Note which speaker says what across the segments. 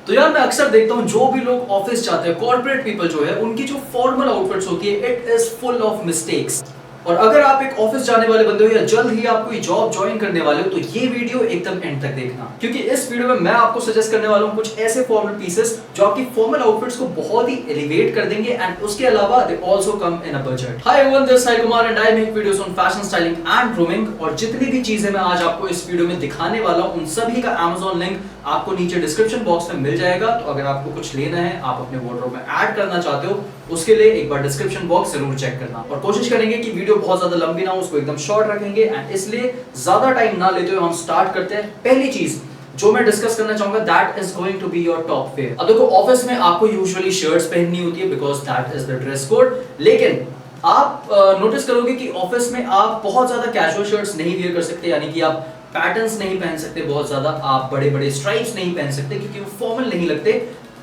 Speaker 1: तो यार मैं अक्सर देखता हूँ जो भी लोग ऑफिस जाते हैं, कॉर्पोरेट पीपल जो है, उनकी जो फॉर्मल आउटफिट्स होती है, it is full of mistakes. और अगर आप एक ऑफिस जाने वाले बंदे हो या जल्द ही आप कोई जॉब ज्वाइन करने वाले हो, तो ये वीडियो एकदम एंड तक देखना, क्योंकि इस वीडियो में मैं आपको सजेस्ट करने वाला हूँ कुछ ऐसे फॉर्मल पीसेस जो आपकी फॉर्मल आउटफिट्स को बहुत ही एलिवेट कर देंगे, एंड उसके अलावा they also come in a budget. Hi everyone, this is Sai Kumar and I make videos on fashion, styling and grooming. और जितनी भी चीजें मैं आज आपको इस वीडियो में दिखाने वाला हूँ, उन सभी का Amazon लिंक आपको नीचे डिस्क्रिप्शन बॉक्स में मिल जाएगा। तो अगर आपको कुछ लेना है, आप अपने वार्डरोब में ऐड करना चाहते हो, उसके लिए एक बार डिस्क्रिप्शन बॉक्स जरूर चेक करना। और कोशिश करेंगे कि वीडियो बहुत ज्यादा लंबी ना हो, उसको एकदम शॉर्ट रखेंगे, एंड इसलिए ज्यादा टाइम ना लेते हुए हम स्टार्ट करते हैं। पहली चीज जो मैं डिस्कस करना चाहूंगा, that is going to be your top wear. अब देखो, ऑफिस में आपको यूजुअली शर्ट्स पहननी होती है because that is the dress code, लेकिन आप नोटिस करोगे कि ऑफिस में आप बहुत ज्यादा कैजुअल शर्ट्स नहीं वेयर कर सकते, यानी कि आप पैटर्न्स नहीं पहन सकते बहुत ज्यादा, आप बड़े बड़े स्ट्राइप्स नहीं पहन सकते क्योंकि वो फॉर्मल नहीं लगते,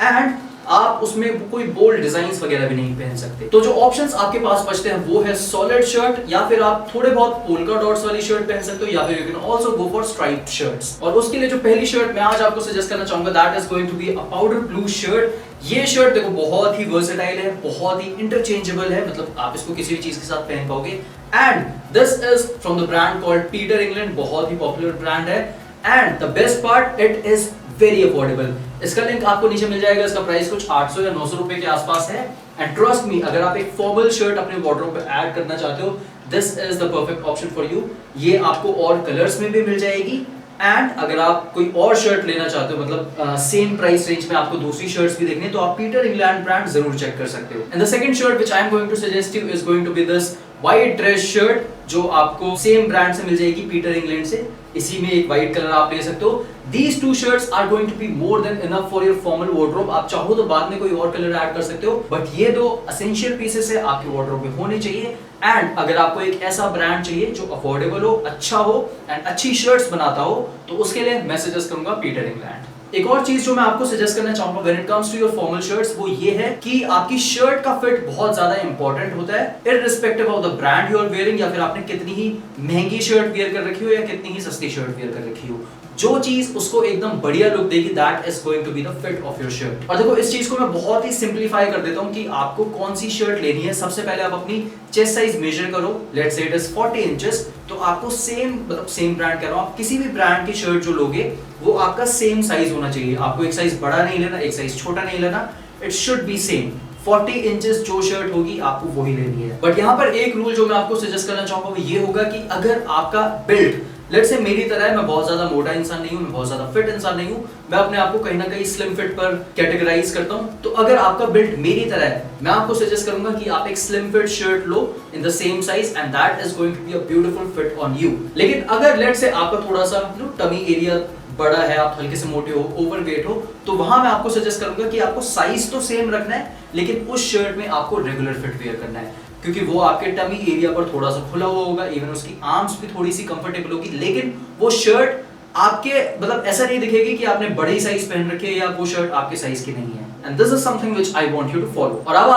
Speaker 1: एंड आप उसमें कोई बोल्ड डिजाइन्स वगैरह भी नहीं पहन सकते। तो जो ऑप्शंस आपके पास बचते हैं वो है सॉलिड शर्ट, या फिर आप थोड़े बहुत पोल्का डॉट्स वाली शर्ट पहन सकते हो, या फिर you can also go for striped shirts. और उसके लिए जो पहली शर्ट मैं आज आपको सजेस्ट करना चाहूंगा, that is going to be a powder blue shirt. ये शर्ट देखो बहुत ही वर्सेटाइल है, बहुत ही इंटरचेंजेबल है, मतलब आप इसको किसी भी चीज के साथ पहन पाओगे। And this is from the brand called Peter England, बहुत ही पॉपुलर ब्रांड है, and the best part, it is very affordable. इसका लिंक आपको नीचे मिल जाएगा, इसका प्राइस कुछ 800 या 900 रुपए के आसपास है। एंड ट्रस्ट मी, अगर आप एक फॉर्मल शर्ट अपने वार्डरोब पे ऐड करना चाहते हो, this is the perfect option for you. ये आपको और कलर्स में भी मिल जाएगी, एंड अगर आप कोई और शर्ट लेना चाहते हो, मतलब सेम प्राइस रेंज में आपको दूसरी शर्ट्स भी देखनी है, तो आप पीटर इंग्लैंड ब्रांड जरूर चेक कर सकते हो। And the second shirt which I am going to suggest you is going to be this white dress shirt, जो आपको सेम ब्रांड से मिल जाएगी, पीटर इंग्लैंड से। इसी में एक व्हाइट कलर आप ले सकते हो। These two shirts are going to be more than enough for your formal wardrobe। आप चाहो तो बाद में कोई और कलर ऐड कर सकते हो, बट ये दो एसेंशियल पीसेस है, आपके वार्डरोब में होने चाहिए। एंड अगर आपको एक ऐसा ब्रांड चाहिए जो अफोर्डेबल हो, अच्छा हो एंड अच्छी शर्ट्स बनाता हो, तो उसके लिए मैं सजेस्ट करूंगा पीटर इंग्लैंड। एक और चीज जो मैं आपको सजेस्ट करना चाहूंगा when it comes to your formal shirts, वो ये है कि आपकी शर्ट का फिट बहुत ज्यादा इंपॉर्टेंट होता है, irrespective of the brand you are wearing, या फिर आपने कितनी ही महंगी शर्ट वेयर कर रखी हो या कितनी ही सस्ती शर्ट वेयर कर रखी हो, जो चीज उसको एकदम बढ़िया लुक देगी, that is going to be the fit of your shirt. और देखो, इस चीज को मैं बहुत ही सिंपलीफाई कर देता हूं कि आपको कौन सी शर्ट लेनी है। सबसे पहले आप अपनी चेस्ट साइज मेजर करो, let's say it is 40 inches, तो आपको सेम, मतलब सेम ब्रांड कह रहा हूं, आप किसी भी ब्रांड की शर्ट जो लोगे वो आपका सेम साइज होना चाहिए। आपको एक साइज बड़ा नहीं लेना, एक साइज छोटा नहीं लेना, it should be same. 40 inches जो शर्ट होगी आपको वही लेनी है। बट यहाँ पर एक रूल जो मैं आपको सजेस्ट करना चाहूंगा वो ये होगा कि अगर आपका बिल्ड लेट्स से मेरी तरह है, मैं बहुत ज्यादा मोटा इंसान नहीं हूं, मैं बहुत ज्यादा फिट इंसान नहीं हूं, मैं अपने आप को कहीं ना कहीं स्लिम फिट पर कैटेगराइज करता हूं, तो अगर आपका बिल्ड मेरी तरह है, मैं आपको सजेस्ट करूंगा कि आप एक स्लिम फिट शर्ट लो in the same size, and that is going to be a beautiful fit on you. लेकिन अगर लेट्स से आपका थोड़ा सा टमी एरिया बड़ा है, आप हल्के से मोटे हो, ओवरवेट हो, तो वहां मैं आपको सजेस्ट करूंगा कि आपको साइज तो सेम रखना है, लेकिन उस शर्ट में आपको रेगुलर फिट वेयर करना है, क्योंकि वो आपके टमी एरिया पर थोड़ा सा खुला हुआ होगा, इवन उसकी आर्म्स भी थोड़ी सी कंफर्टेबल होगी, लेकिन वो शर्ट आपके, मतलब ऐसा नहीं दिखेगी कि आपने बड़ी साइज पहन रखी है या वो शर्ट आपके साइज की नहीं है। And this is something which I want you to follow. और अब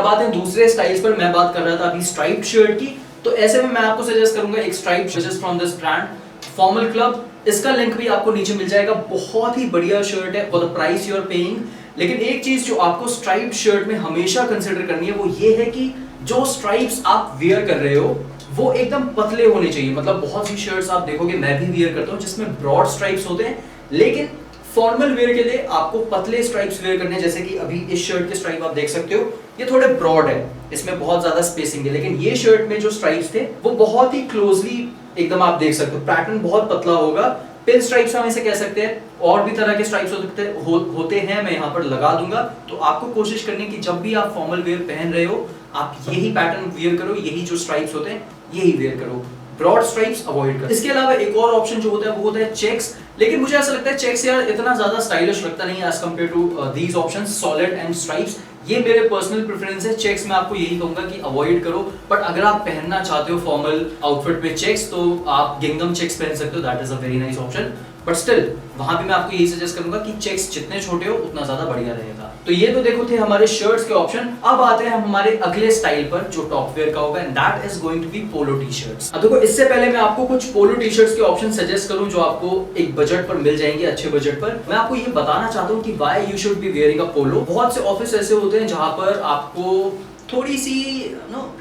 Speaker 1: आते हैं दूसरे स्टाइल्स पर। मैं बात कर रहा था अभी स्ट्राइप्ड शर्ट की, तो ऐसे में मैं आपको सजेस्ट करूंगा एक striped shirt from this brand formal club. इसका लिंक भी आपको नीचे मिल जाएगा, बहुत ही बढ़िया शर्ट है for the price you are paying. लेकिन एक चीज जो आपको स्ट्राइप्ड शर्ट में हमेशा कंसीडर करनी है, वो ये है कि जो स्ट्राइप्स आप वेयर कर रहे हो वो एकदम पतले होने चाहिए। मतलब बहुत सी शर्ट्स आप देखोगे, मैं भी वेयर करता हूं, जिसमें ब्रॉड स्ट्राइप्स होते हैं, लेकिन फॉर्मल वेयर के लिए आपको पतले स्ट्राइप्स वेयर करने हैं। जैसे कि अभी इस शर्ट के स्ट्राइप आप देख सकते हो, ये थोड़े ब्रॉड है, इसमें बहुत ज्यादा स्पेसिंग है, लेकिन ये शर्ट में जो स्ट्राइप्स थे वो बहुत ही क्लोजली एकदम आप देख सकते हो, पैटर्न बहुत पतला होगा। पिन स्ट्राइप्स हम इसे कह सकते हैं, और भी तरह के स्ट्राइप्स होते हैं, मैं यहाँ पर लगा दूंगा। तो आपको कोशिश करनी है कि जब भी आप फॉर्मल वेयर पहन रहे हो, आप यही पैटर्न वेयर करो, यही जो स्ट्राइप्स होते हैं यही वेयर करो, ब्रॉड स्ट्राइप्स अवॉइड करो। इसके अलावा एक और ऑप्शन जो होता है वो होता है चेक्स, लेकिन मुझे ऐसा लगता है चेक्स यार इतना ज्यादा स्टाइलिश लगता नहीं है as compare to these options, solid and stripes. ये मेरे पर्सनल प्रेफरेंस है। चेक्स में आपको यही कहूंगा कि अवॉइड करो, बट अगर आप पहनना चाहते हो फॉर्मल आउटफिट में चेक्स, तो आप गिंगम चेक्स पहन सकते हो, that is a very nice option. But still वहां भी मैं आपको यही सजेस्ट करूंगा कि चेक्स जितने छोटे हो उतना ज्यादा बढ़िया रहेगा। तो ये तो देखो थे हमारे शर्ट्स के ऑप्शन। अब आते हैं हम हमारे अगले स्टाइल पर जो टॉप वेयर का होगा, and that is going to be polo T shirts. अब देखो इससे पहले मैं आपको कुछ पोलो टी शर्ट्स के ऑप्शन सजेस्ट करूं जो आपको एक बजट पर मिल जाएंगे, अच्छे बजट पर। मैं आपको ये बताना चाहता हूँ कि why you should be wearing a polo. बहुत से ऑफिस ऐसे होते हैं जहां पर आपको थोड़ी सी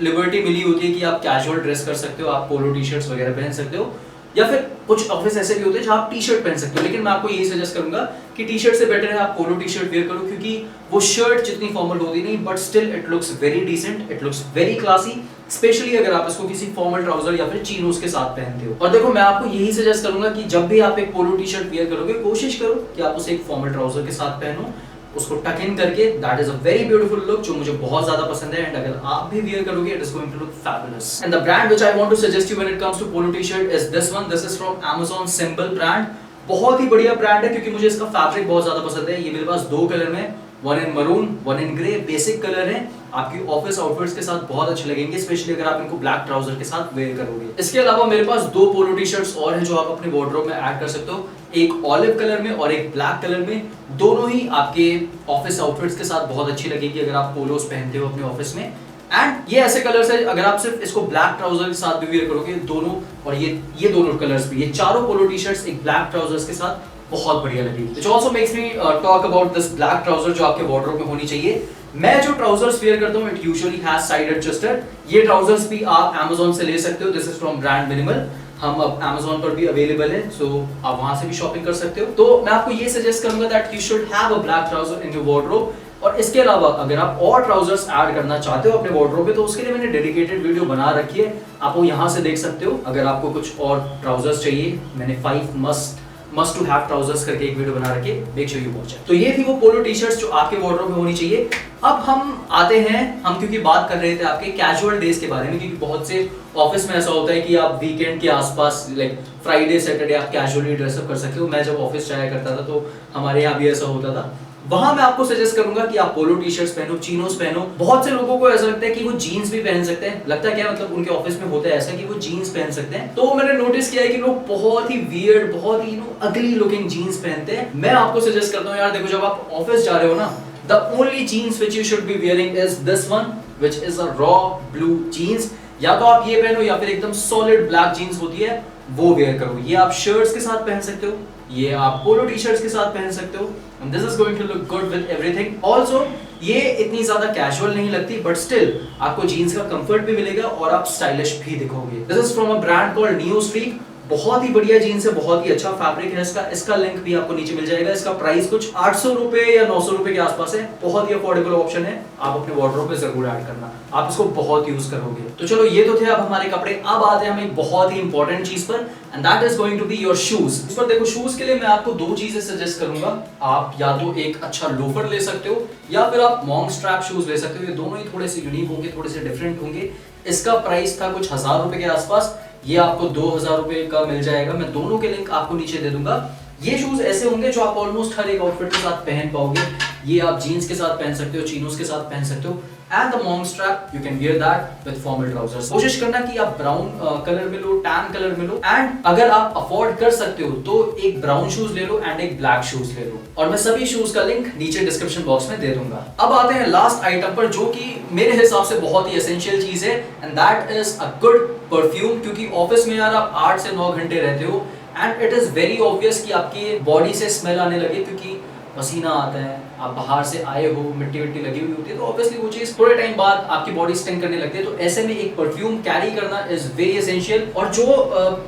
Speaker 1: लिबर्टी मिली होती है कि आप कैजुअल ड्रेस कर सकते हो, आप पोलो टी शर्ट्स वगैरह पहन सकते हो, या फिर कुछ ऑफिस ऐसे भी होते हैं जहां आप टी शर्ट पहन सकते हो। लेकिन मैं आपको यही सजेस्ट करूंगा कि टी शर्ट से बेटर है आप पोलो टी शर्ट वेयर करो, क्योंकि वो शर्ट जितनी फॉर्मल होती नहीं, but still it looks very decent, it looks very classy, especially अगर आप इसको किसी फॉर्मल ट्राउजर या फिर चीनोस के साथ पहनते हो। और देखो मैं आपको यही सजेस्ट करूंगा कि जब भी आप एक पोलो टी शर्ट वेयर करोगे, कोशिश करो कि आप उसे एक फॉर्मल ट्राउजर के साथ पहनो, उसको टक इन करके। That is a very beautiful look जो मुझे बहुत ज्यादा पसंद है, एंड अगर आप भी वियर करोगे it is going to look fabulous. And the brand which I want to suggest you when it comes to polo T shirt is this one. This is from Amazon symbol brand. बहुत ही बढ़िया brand है क्योंकि मुझे इसका fabric बहुत ज्यादा पसंद है। ये मेरे पास दो कलर में, one in maroon, one in grey, basic colour है। आपकी ऑफिस आउटफिट्स के साथ बहुत अच्छे लगेंगे, स्पेशली अगर आप इनको ब्लैक ट्राउजर के साथ वेयर करोगे। इसके अलावा मेरे पास दो पोलो टी शर्ट्स और हैं जो आप अपने वार्डरोब में ऐड कर सकते हो, एक ऑलिव कलर में और एक ब्लैक कलर में। दोनों ही आपके ऑफिस आउटफिट्स के साथ बहुत अच्छी लगेगी अगर आप पोलोस पहनते हो अपने ऑफिस में। एंड ये ऐसे कलर्स है, अगर आप सिर्फ इसको ब्लैक ट्राउजर के साथ भी वेयर करोगे, दोनों और ये दोनों कलर्स भी, ये चारों पोलो टी शर्ट्स एक ब्लैक ट्राउजर्स के साथ बहुत बढ़िया लगेगी। Which also makes me talk about this black trouser जो आपके वार्डरोब में होनी चाहिए। मैं जो ट्राउजर्स वेयर करता हूँ, it usually has side adjuster. ये ट्राउजर्स भी आप Amazon से ले सकते हो। This is from brand minimal. हम अब Amazon पर भी अवेलेबल है, सो आप वहां से भी शॉपिंग कर सकते हो। तो मैं आपको ये सजेस्ट करूंगा that you should have a black trouser in your wardrobe. और इसके अलावा अगर आप और ट्राउजर्स ऐड करना चाहते हो अपने वार्डरोब में, तो उसके लिए मैंने डेडिकेटेड वीडियो बना रखी है, आप वो यहाँ से देख सकते हो। अगर आपको कुछ और ट्राउजर्स चाहिए, मैंने 5 मस्ट टू हैव ट्राउजर्स करके एक वीडियो बना रखी है, make sure you watch it. तो ये थी वो पोलो टी शर्ट्स जो आपके वार्डरोब में होनी चाहिए। अब हम आते हैं, हम क्योंकि बात कर रहे थे आपके कैजुअल डेज के बारे में, क्योंकि बहुत से ऑफिस में ऐसा होता है कि आप वीकेंड के आसपास लाइक फ्राइडे सैटरडे आप कैजुअली ड्रेसअप कर सकते हो। मैं जब ऑफिस जाया करता था तो हमारे यहाँ भी ऐसा होता था। वहां मैं आपको सजेस्ट करूंगा कि आप पोलो टी शर्ट्स पहनो, चीनोस पहनो। बहुत से लोगों को ऐसा लगता है कि वो जीन्स भी पहन सकते हैं। लगता है क्या, मतलब उनके ऑफिस में होता है ऐसा कि वो जीन्स पहन सकते हैं। तो मैंने नोटिस किया है कि लोग बहुत ही वियर्ड, बहुत ही अगली लुकिंग जीन्स पहनते हैं। मैं आपको सजेस्ट करता हूँ यार, देखो जब आप ऑफिस जा रहे हो ना, the only jeans which you should be wearing is this one, which is a raw blue jeans. या तो आप ये पहनो या फिर एकदम सॉलिड ब्लैक जीन्स होती है वो वेयर करो। ये आप शर्ट्स के साथ पहन सकते हो, ये आप पोलो टी शर्ट्स के साथ पहन सकते हो, and this is going to look good with everything. Also ये इतनी ज्यादा कैजुअल नहीं लगती, बट स्टिल आपको जीन्स का कंफर्ट भी मिलेगा और आप स्टाइलिश भी दिखोगे। This is from a brand called Neo Streak। बहुत ही बढ़िया जीन्स है, बहुत ही अच्छा फैब्रिक है इसका लिंक भी आपको नीचे मिल जाएगा। इसका प्राइस कुछ 800 रुपए या 900 रुपए के आसपास है। बहुत ही अफोर्डेबल ऑप्शन है, आप अपने वार्डरोब में जरूर ऐड करना, आप इसको बहुत यूज करोगे। तो चलो ये तो थे अब हमारे कपड़े। अब आते हैं हम एक बहुत ही इंपॉर्टेंट चीज पर, and that is going to be your shoes. इस पर देखो, शूज के लिए मैं आपको दो चीजें सजेस्ट करूंगा। आप या तो एक अच्छा लोफर ले सकते हो या फिर आप मॉन्क स्ट्रैप शूज ले सकते हो। ये दोनों ही थोड़े से यूनिक होंगे, थोड़े से डिफरेंट होंगे। इसका प्राइस था कुछ 1000 रुपए के आसपास, ये आपको 2000 रुपए का मिल जाएगा। मैं दोनों के लिंक आपको नीचे दे दूंगा। ये शूज ऐसे होंगे जो आप ऑलमोस्ट हर एक आउटफिट के साथ पहन पाओगे। ये आप जीन्स के साथ पहन सकते हो, चीनोस के साथ पहन सकते हो, and the monk strap you can wear that with formal trousers. कोशिश करना कि आप ब्राउन कलर में लो, टैन कलर में लो, एंड अगर आप अफोर्ड कर सकते हो तो एक ब्राउन शूज ले लो एंड एक ब्लैक शूज ले लो। और मैं सभी शूज का लिंक नीचे डिस्क्रिप्शन बॉक्स में दे दूंगा। अब आते हैं लास्ट आइटम पर, जो कि मेरे हिसाब से बहुत ही एसेंशियल चीज है, and that is a good perfume. क्योंकि ऑफिस में यार आप 8 से 9 घंटे रहते हो, and it is very obvious कि आपकी बॉडी से स्मेल आने लगे, क्योंकि पसीना आता है, आप बाहर से आए हो, मिट्टी विट्टी लगी हुई होती है, तो ऑब्वियसली वो चीज थोड़े टाइम बाद आपकी बॉडी स्टिंक करने लगती है। तो ऐसे में एक परफ्यूम कैरी करना इज वेरी एसेंशियल। और जो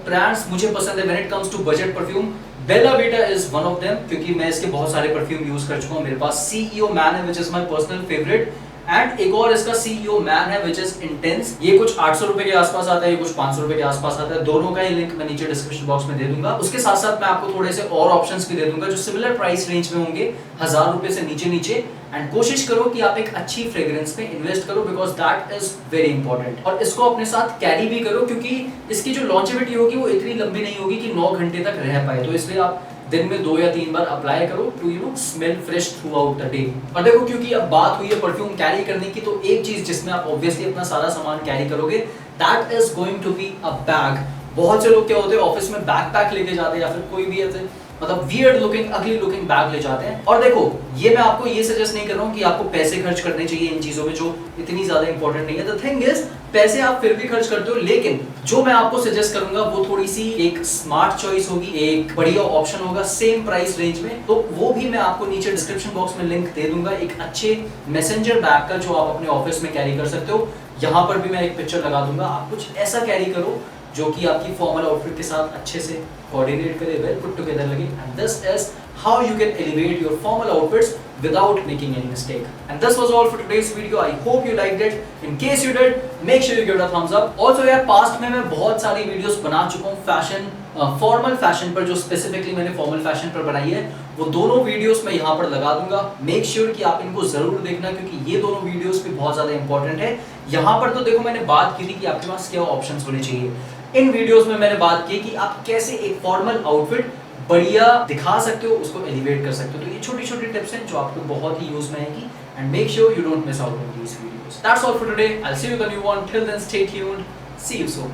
Speaker 1: ब्रांड्स मुझे पसंद है when it comes to budget perfume, Bella Vita is one of them, क्योंकि मैं इसके बहुत सारे परफ्यूम यूज कर चुका हूँ। मेरे पास CEO मैन है which is my personal favourite, and एक और इसका CEO मैन है व्हिच इज इंटेंस। ये कुछ 800 रुपए के आसपास आता है, ये कुछ 500 रुपए के आसपास आता है। दोनों का ही लिंक मैं नीचे डिस्क्रिप्शन बॉक्स में दे दूंगा। उसके साथ साथ मैं आपको थोड़े से और ऑप्शंस भी दे दूंगा जो सिमिलर प्राइस रेंज में होंगे, 1000 रुपए से नीचे नीचे। एंड कोशिश करो कि आप एक अच्छी फ्रेग्रेंस में इन्वेस्ट करो, because that is very important. और इसको अपने साथ कैरी भी करो, क्योंकि इसकी जो लॉन्जेविटी होगी वो इतनी लंबी नहीं होगी कि 9 घंटे तक रह पाए। तो इसलिए आप दिन में 2 या 3 बार अप्लाई करो to smell fresh throughout the day. और देखो, क्योंकि अब बात हुई है परफ्यूम कैरी करने की, तो एक चीज जिसमें आप ऑब्वियसली अपना सारा सामान कैरी करोगे, that is going to be a bag. बहुत से लोग क्या होते हैं, ऑफिस में बैकपैक लेके जाते हैं या फिर कोई भी ऐसे मतलब वियर्ड लुकिंग, अगली लुकिंग बैग ले जाते हैं। और देखो, ये मैं आपको ये सजेस्ट नहीं कर रहा हूँ कि आपको पैसे खर्च करने चाहिए इन चीजों में जो इतनी ज्यादा इंपॉर्टेंट नहीं है। द थिंग इज, पैसे आप फिर भी खर्च करते हो, लेकिन जो मैं आपको सजेस्ट करूंगा वो थोड़ी सी एक स्मार्ट चॉइस होगी, एक बढ़िया ऑप्शन होगा सेम प्राइस रेंज में। तो वो भी मैं आपको नीचे डिस्क्रिप्शन बॉक्स में लिंक दे दूंगा, एक अच्छे मैसेंजर बैग का जो आप अपने ऑफिस में कैरी कर सकते हो। यहाँ पर भी मैं एक पिक्चर लगा दूंगा। आप कुछ ऐसा कैरी करो जो कि आपकी फॉर्मल आउटफिट के साथ अच्छे से कोऑर्डिनेट करे, वेल पुट टुगेदर लगे। And this is how you can elevate your formal outfits without making any mistake. And this was all for today's video. I hope you liked it. In case you did, make sure you give it a thumbs up. Also यार, past में मैं बहुत सारी videos बना चुका हूँ fashion, formal fashion पर, जो स्पेसिफिकली मैंने फॉर्मल फैशन पर बनाई है, वो दोनों वीडियोस मैं यहाँ पर लगा दूंगा। मेक श्योर कि आप इनको जरूर देखना, क्योंकि ये दोनों वीडियोस भी बहुत ज्यादा इंपॉर्टेंट है। यहाँ पर तो देखो मैंने बात की थी कि आपके पास क्या ऑप्शंस होने चाहिए। इन वीडियोस में मैंने बात की कि आप कैसे एक फॉर्मल आउटफिट बढ़िया दिखा सकते हो, उसको एलिवेट कर सकते हो। तो ये छोटी छोटी टिप्स हैं जो आपको बहुत ही यूज में आएगी। And make sure you don't miss out on these videos. That's all for today. I will see you in the new one. Till then stay tuned. See you soon.